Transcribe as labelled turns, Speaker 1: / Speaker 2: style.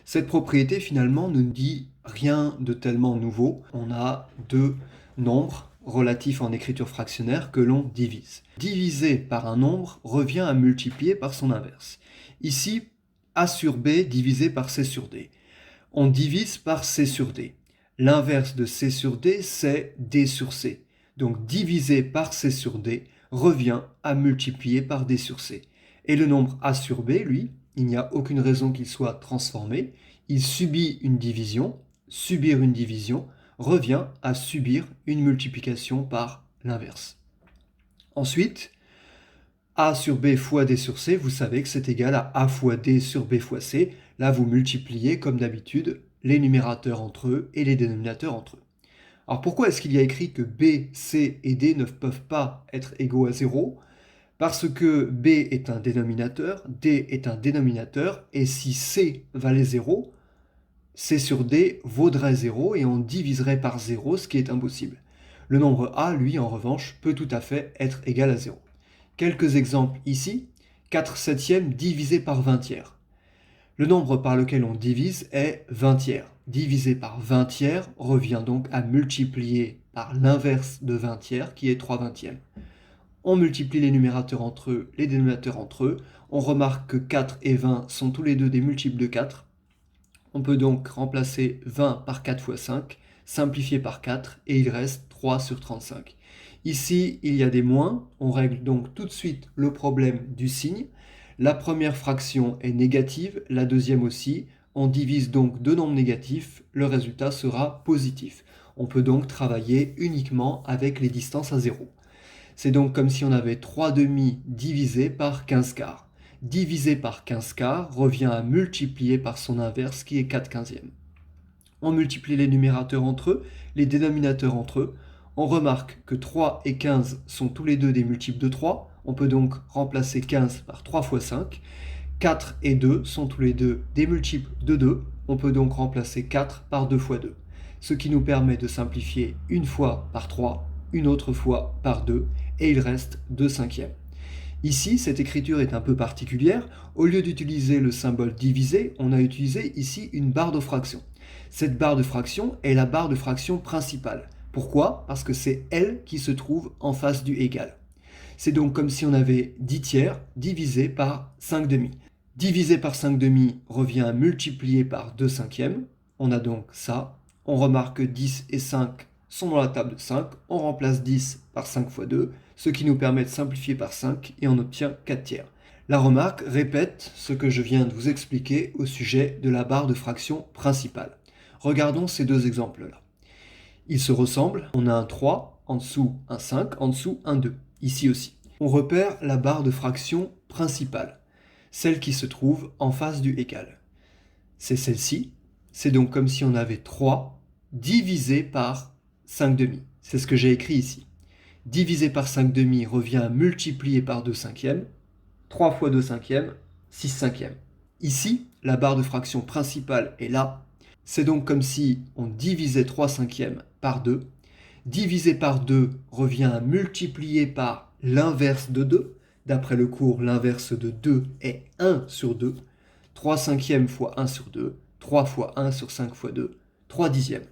Speaker 1: Cette propriété, finalement, ne nous dit rien de tellement nouveau. On a deux nombres relatifs en écriture fractionnaire que l'on divise. Diviser par un nombre revient à multiplier par son inverse. Ici, a sur b divisé par c sur d. On divise par c sur d. L'inverse de c sur d, c'est d sur c. Donc diviser par c sur d revient à multiplier par d sur c. Et le nombre a sur b, lui, il n'y a aucune raison qu'il soit transformé. Il subit une division. Subir une division revient à subir une multiplication par l'inverse. Ensuite, a sur b fois d sur c, vous savez que c'est égal à a fois d sur b fois c. Là, vous multipliez, comme d'habitude, les numérateurs entre eux et les dénominateurs entre eux. Alors pourquoi est-ce qu'il y a écrit que b, c et d ne peuvent pas être égaux à 0 ? Parce que b est un dénominateur, d est un dénominateur, et si c valait 0, c sur d vaudrait 0 et on diviserait par 0, ce qui est impossible. Le nombre a, lui, en revanche, peut tout à fait être égal à 0. Quelques exemples ici. 4 septièmes divisé par 20 tiers. Le nombre par lequel on divise est 20 tiers. Divisé par 20 tiers revient donc à multiplier par l'inverse de 20 tiers, qui est 3 vingtièmes. On multiplie les numérateurs entre eux, les dénominateurs entre eux. On remarque que 4 et 20 sont tous les deux des multiples de 4. On peut donc remplacer 20 par 4 fois 5, simplifier par 4, et il reste 3 sur 35. Ici, il y a des moins. On règle donc tout de suite le problème du signe. La première fraction est négative, la deuxième aussi. On divise donc deux nombres négatifs, le résultat sera positif. On peut donc travailler uniquement avec les distances à 0. C'est donc comme si on avait 3 demi divisé par 15 quarts. Divisé par 15 quarts revient à multiplier par son inverse qui est 4 quinzièmes. On multiplie les numérateurs entre eux, les dénominateurs entre eux. On remarque que 3 et 15 sont tous les deux des multiples de 3. On peut donc remplacer 15 par 3 fois 5. 4 et 2 sont tous les deux des multiples de 2. On peut donc remplacer 4 par 2 fois 2. Ce qui nous permet de simplifier une fois par 3, une autre fois par 2, et il reste 2 cinquièmes. Ici, cette écriture est un peu particulière. Au lieu d'utiliser le symbole divisé, on a utilisé ici une barre de fraction. Cette barre de fraction est la barre de fraction principale. Pourquoi ? Parce que c'est elle qui se trouve en face du égal. C'est donc comme si on avait 10 tiers divisé par 5 demi. Divisé par 5 demi revient à multiplier par 2 cinquièmes. On a donc ça. On remarque que 10 et 5 sont dans la table de 5. On remplace 10 par 5 fois 2, ce qui nous permet de simplifier par 5 et on obtient 4 tiers. La remarque répète ce que je viens de vous expliquer au sujet de la barre de fraction principale. Regardons ces deux exemples-là. Ils se ressemblent. On a un 3, en dessous un 5, en dessous un 2. Ici aussi. On repère la barre de fraction principale, celle qui se trouve en face du égal. C'est celle-ci. C'est donc comme si on avait 3 divisé par 5 demi. C'est ce que j'ai écrit ici. Divisé par 5 demi revient à multiplier par 2 cinquièmes. 3 fois 2 cinquièmes, 6 cinquièmes. Ici, la barre de fraction principale est là. C'est donc comme si on divisait 3 cinquièmes par 2. Divisé par 2 revient à multiplier par l'inverse de 2. D'après le cours, l'inverse de 2 est 1 sur 2. 3 cinquièmes fois 1 sur 2. 3 fois 1 sur 5 fois 2. 3 dixièmes.